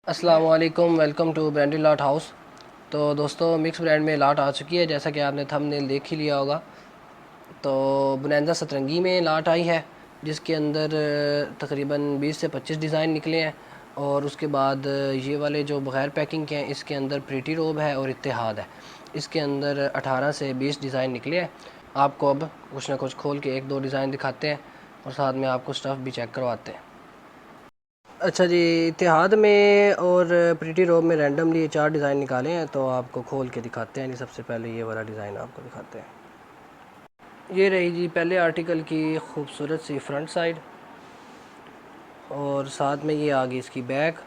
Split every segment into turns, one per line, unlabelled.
अस्सलाम वालेकुम, welcome to brandy lot house. तो दोस्तों, मिक्स ब्रांड में लाट आ चुकी है, जैसा कि आपने थंबनेल देख ही लिया होगा। तो बुनंदा सतरंगी में लाट आई है, जिसके अंदर तकरीबन 20 से 25 डिज़ाइन निकले हैं। और उसके बाद ये वाले जो बग़ैर पैकिंग के हैं, इसके अंदर प्रीटी रोब है और इत्तेहाद है। इसके अंदर 18 से 20 डिज़ाइन निकले हैं। आपको अब कुछ ना कुछ खोल के एक दो डिज़ाइन दिखाते हैं और साथ में आपको स्टफ़ भी चेक करवाते हैं। अच्छा जी, इत्तेहाद में और प्रीटी रोब में रैंडमली 4 डिज़ाइन निकाले हैं, तो आपको खोल के दिखाते हैं जी। सबसे पहले ये वाला डिज़ाइन आपको दिखाते हैं। ये रही जी पहले आर्टिकल की खूबसूरत सी फ्रंट साइड, और साथ में ये आगे इसकी बैक।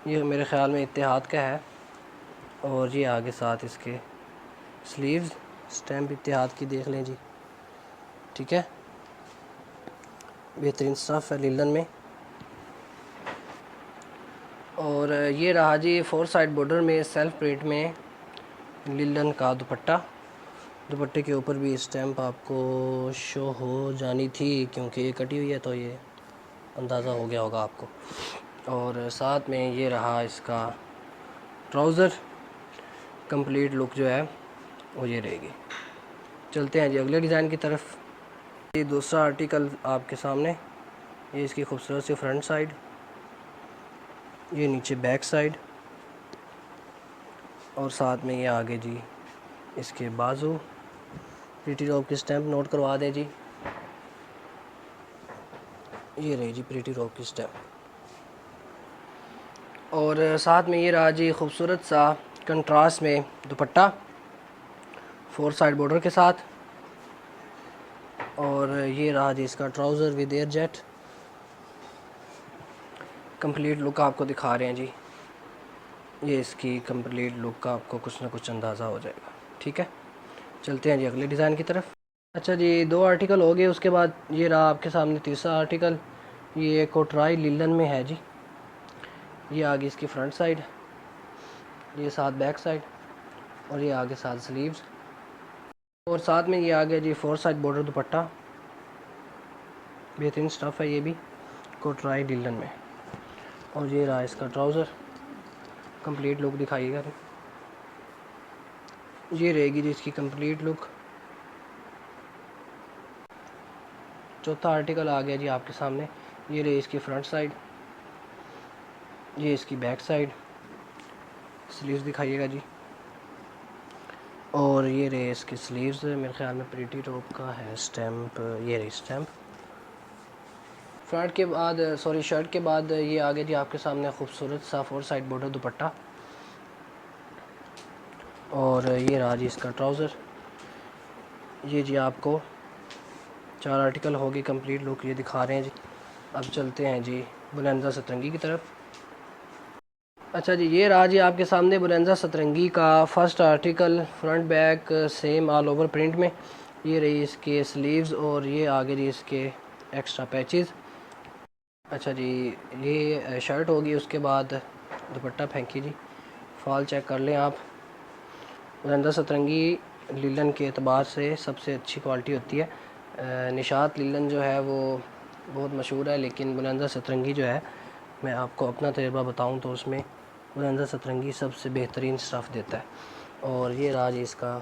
ये मेरे ख़्याल में इत्तेहाद का है। और ये आगे साथ इसके स्लीव्स, स्टैम्प इत्तेहाद की देख लें जी। ठीक है, बेहतरीन स्टफ़ है लिलन में। और ये रहा जी 4 साइड बॉर्डर में सेल्फ प्रिंट में लिलन का दुपट्टा। दुपट्टे के ऊपर भी स्टैम्प आपको शो हो जानी थी, क्योंकि ये कटी हुई है तो ये अंदाज़ा हो गया होगा आपको। और साथ में ये रहा इसका ट्राउज़र। कंप्लीट लुक जो है वो ये रहेगी। चलते हैं जी अगले डिज़ाइन की तरफ। ये दूसरा आर्टिकल आपके सामने। ये इसकी खूबसूरत सी फ्रंट साइड, ये नीचे बैक साइड, और साथ में ये आगे जी इसके बाजू। प्रीटी रोब की स्टैम्प नोट करवा दें जी। ये रही जी प्रीटी रोब की स्टैम्प। और साथ में ये रहा जी खूबसूरत सा कंट्रास्ट में दुपट्टा 4 साइड बॉर्डर के साथ। और ये रहा जी इसका trouser with air jet. Complete look आपको दिखा रहे हैं जी। ये इसकी कंप्लीट लुक का आपको कुछ ना कुछ अंदाज़ा हो जाएगा। ठीक है, चलते हैं जी अगले डिज़ाइन की तरफ। अच्छा जी, 2 आर्टिकल हो गए। उसके बाद ये रहा आपके सामने तीसरा आर्टिकल। ये कोटराई लिलन में है जी। ये आगे इसकी फ्रंट साइड, ये साथ बैक साइड, और ये आगे साथ स्लीव्स। और साथ में ये आ गया जी 4 साइड बॉर्डर दुपट्टा। बेहतरीन स्टफ़ है ये भी, कोटराई लिलन में। और ये रहा इसका ट्राउज़र। Complete look दिखाइएगा। ये रहेगी जी इसकी कंप्लीट लुक। चौथा आर्टिकल आ गया जी आपके सामने। ये रही इसकी फ्रंट साइड, ये इसकी बैक साइड, स्लीव्स दिखाइएगा जी। और ये रहे इसके स्लीव्स। मेरे ख्याल में प्रीटी रोब का है स्टैम्प। ये रही स्टैम्प। फ्रंट के बाद शर्ट के बाद ये आ गया जी आपके सामने खूबसूरत सा 4 साइड बॉर्डर दुपट्टा। और ये रहा जी इसका ट्राउज़र। ये जी आपको 4 आर्टिकल होगी, कंप्लीट लुक ये दिखा रहे हैं जी। अब चलते हैं जी बुलंदा सतरंगी की तरफ। अच्छा जी, ये रहा जी आपके सामने बुलंदा सतरंगी का first article. Front back same all over print में। ये रही इसके स्लीव्स, और ये आगे जी इसके एक्स्ट्रा पैचेस। अच्छा जी, ये शर्ट होगी। उसके बाद दुपट्टा फेंकी जी। फॉल चेक कर लें आप। बुलंदा सतरंगी लिलन के अतबार से सबसे अच्छी क्वालिटी होती है। निशात लिलन जो है वो बहुत मशहूर है, लेकिन बुलंदा सतरंगी जो है, मैं आपको अपना तजुर्बा बताऊं तो उसमें बुलंदा सतरंगी सबसे बेहतरीन स्टफ़ देता है। और ये रहा जी इसका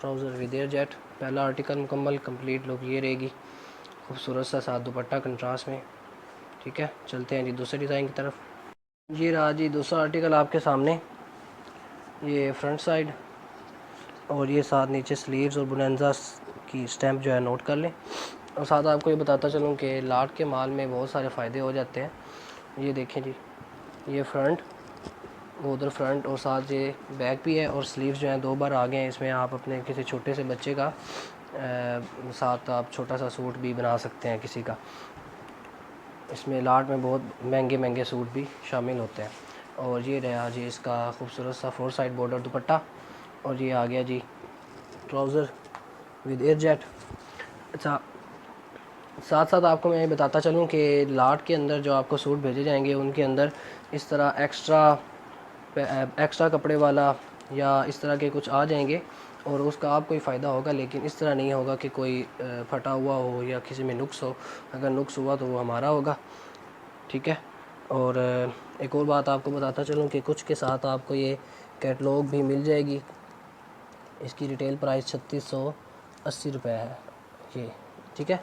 ट्राउज़र विद एयर जेट। पहला आर्टिकल मुकम्मल, कंप्लीट लुक ये रहेगी। खूबसूरत सा साथ दुपट्टा कंट्रास्ट में। ठीक है, चलते हैं जी दूसरे डिज़ाइन की तरफ। ये रहा जी दूसरा आर्टिकल आपके सामने। ये फ्रंट साइड, और ये साथ नीचे स्लीव्स और बुलंदा की स्टैम्प जो है नोट कर लें। और साथ आपको ये बताता चलूँ कि लाट के माल में बहुत सारे फ़ायदे हो जाते हैं। ये देखें जी, ये फ्रंट, वो उधर फ्रंट, और साथ ये बैक भी है। और स्लीव्स जो हैं 2 बार आ गए हैं। इसमें आप अपने किसी छोटे से बच्चे का साथ आप छोटा सा सूट भी बना सकते हैं किसी का। इसमें लाट में बहुत महंगे महंगे सूट भी शामिल होते हैं। और ये रहा जी इसका खूबसूरत सा 4 साइड बॉर्डर दुपट्टा। और ये आ गया जी ट्राउज़र विद एयर जेट। अच्छा, साथ साथ आपको मैं ये बताता चलूँ कि लाट के अंदर जो आपको सूट भेजे जाएंगे, उनके अंदर इस तरह एक्स्ट्रा कपड़े वाला या इस तरह के कुछ आ जाएंगे, और उसका आपको ही फ़ायदा होगा। लेकिन इस तरह नहीं होगा कि कोई फटा हुआ हो या किसी में नुक्स हो। अगर नुक्स हुआ तो वो हमारा होगा। ठीक है, और एक और बात आपको बताता चलूँ कि कुछ के साथ आपको ये कैटलॉग भी मिल जाएगी। इसकी रिटेल प्राइस 3680 रुपये है ये, ठीक है।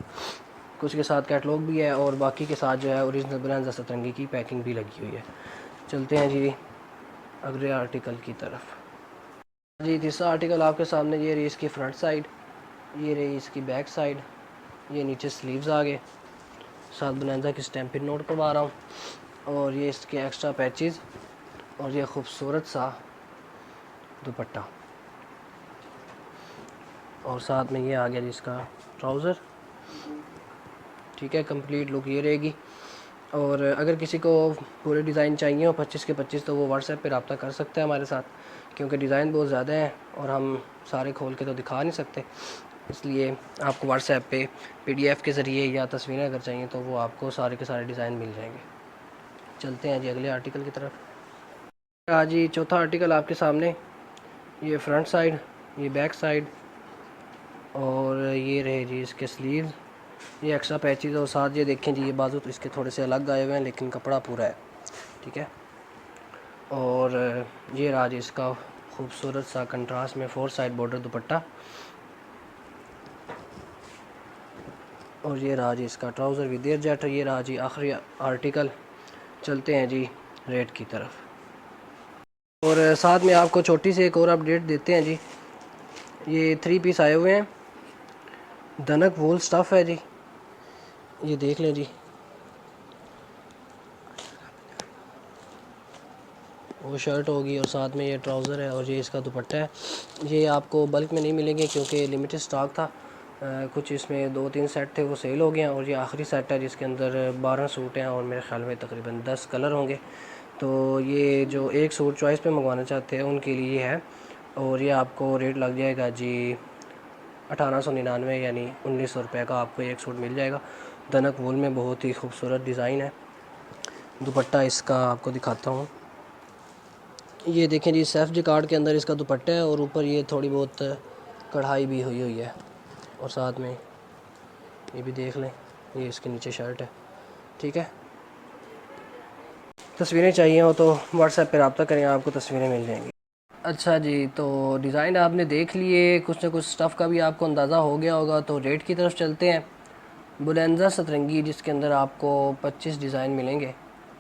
कुछ के साथ कैटलॉग भी है और बाकी के साथ जो है ओरिजिनल ब्रांड सतरंगी की पैकिंग भी लगी हुई है। चलते हैं जी अगले आर्टिकल की तरफ। जी तीसरा आर्टिकल आपके सामने ये रही इसकी फ्रंट साइड, ये रही इसकी बैक साइड, ये नीचे स्लीव्स आ गए, साथ बनांजा की स्टैम्पिंग नोट करवा रहा हूँ और ये इसके एक्स्ट्रा पैचेस और ये खूबसूरत सा दुपट्टा और साथ में ये आ गया जिसका ट्राउज़र, ठीक है। कंप्लीट लुक ये रहेगी। और अगर किसी को पूरे डिज़ाइन चाहिए हो 25 के 25 तो वो व्हाट्सएप पे रब्ता कर सकते हैं हमारे साथ, क्योंकि डिज़ाइन बहुत ज़्यादा हैं और हम सारे खोल के तो दिखा नहीं सकते, इसलिए आपको व्हाट्सएप पे PDF के ज़रिए या तस्वीरें अगर चाहिए तो वो आपको सारे के सारे डिज़ाइन मिल जाएंगे। चलते हैं जी अगले आर्टिकल की तरफ। आज जी चौथा आर्टिकल आपके सामने, ये फ्रंट साइड, ये बैक साइड और ये रहे जी इसके स्लीव्स, ये एक्स्ट्रा पैचेस और साथ ये देखें जी ये बाजू तो इसके थोड़े से अलग आए हुए हैं लेकिन कपड़ा पूरा है, ठीक है। और ये रहा जी इसका खूबसूरत सा कंट्रास्ट में 4 साइड बॉर्डर दुपट्टा और ये रहा जी इसका ट्राउज़र विद एयर जैट। ये रहा जी आखिरी आर्टिकल। चलते हैं जी रेट की तरफ और साथ में आपको छोटी सी एक और अपडेट देते हैं जी। ये 3 पीस आए हुए हैं, दनक वूल स्टफ़ है जी, ये देख लें जी, वो शर्ट होगी और साथ में ये ट्राउज़र है और ये इसका दुपट्टा है। ये आपको बल्क में नहीं मिलेंगे क्योंकि लिमिटेड स्टॉक था, कुछ इसमें 2-3 सेट थे वो सेल हो गए हैं और ये आखिरी सेट है जिसके अंदर 12 सूट हैं और मेरे ख्याल में तकरीबन 10 कलर होंगे। तो ये जो एक सूट चॉइस पे मंगवाना चाहते हैं उनके लिए है और ये आपको रेट लग जाएगा जी 1899 यानी 1900 रुपये का आपको एक सूट मिल जाएगा। दनक वूल में बहुत ही खूबसूरत डिज़ाइन है। दुपट्टा इसका आपको दिखाता हूँ, ये देखें जी सेल्फ जिकार्ड के अंदर इसका दुपट्टा है और ऊपर ये थोड़ी बहुत कढ़ाई भी हुई है और साथ में ये भी देख लें, ये इसके नीचे शर्ट है, ठीक है। तस्वीरें चाहिए हो तो व्हाट्सएप पे रब्ता करें, आपको तस्वीरें मिल जाएंगी। अच्छा जी, तो डिज़ाइन आपने देख लिए, कुछ ना कुछ स्टफ़ का भी आपको अंदाज़ा हो गया होगा, तो रेट की तरफ चलते हैं। बुलंदा सतरंगी जिसके अंदर आपको 25 डिज़ाइन मिलेंगे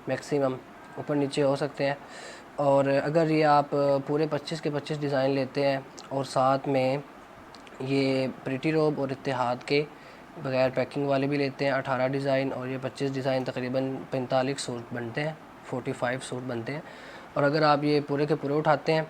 मैक्सिमम, ऊपर नीचे हो सकते हैं। और अगर ये आप पूरे 25 के 25 डिज़ाइन लेते हैं और साथ में ये प्रिटी रोब और इत्तेहाद के बगैर पैकिंग वाले भी लेते हैं 18 डिज़ाइन और ये 25 डिज़ाइन तकरीबन 45 सूट बनते हैं, 45 सूट बनते हैं। और अगर आप ये पूरे के पूरे उठाते हैं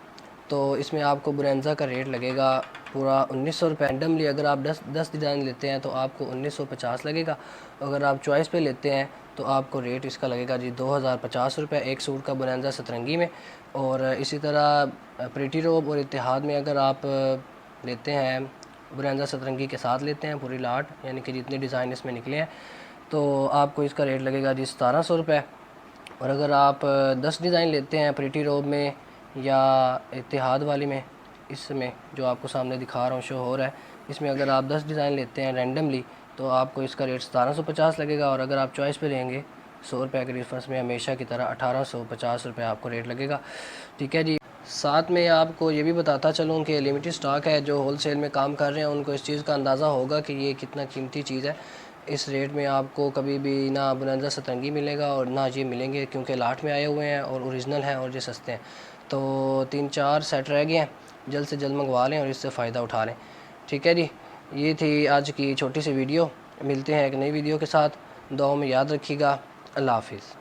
तो इसमें आपको बुरंजा का रेट लगेगा पूरा 1900 रुपये। रैंडमली अगर आप 10 डिज़ाइन लेते हैं तो आपको 1950 लगेगा। अगर आप चॉइस पे लेते हैं तो आपको रेट इसका लगेगा जी 2050 रुपये एक सूट का बुरंजा सतरंगी में। और इसी तरह प्रिटी रोब और इत्तेहाद में अगर आप लेते हैं बुरंजा सतरंगी के साथ लेते हैं पूरी लाट, यानी कि जितने डिज़ाइन इसमें निकले हैं, तो आपको इसका रेट लगेगा जी 1700 रुपये। और अगर आप 10 डिज़ाइन लेते हैं प्रिटी रोब में या इत्तेहाद वाली में, इसमें जो आपको सामने दिखा रहा हूँ शो हो रहा है, इसमें अगर आप 10 डिज़ाइन लेते हैं रैंडमली तो आपको इसका रेट 1750 लगेगा। और अगर आप चॉइस पे लेंगे 100 रुपये के डिफरेंस में हमेशा की तरह 1850 रुपये आपको रेट लगेगा, ठीक है जी। साथ में आपको ये भी बताता चलूँ कि लिमिटेड स्टॉक है, जो होलसेल में काम कर रहे हैं उनको इस चीज़ का अंदाज़ा होगा कि ये कितना कीमती चीज़ है। इस रेट में आपको कभी भी ना बुलंदा सतरंगी मिलेगा और ना ये मिलेंगे, क्योंकि लाट में आए हुए हैं और ओरिजिनल हैं और ये सस्ते हैं। तो 3-4 सेट रह गए हैं, जल्द से जल्द मंगवा लें और इससे फ़ायदा उठा लें, ठीक है जी। ये थी आज की छोटी सी वीडियो, मिलते हैं एक नई वीडियो के साथ, दुआओं में याद रखिएगा। अल्लाह हाफिज़।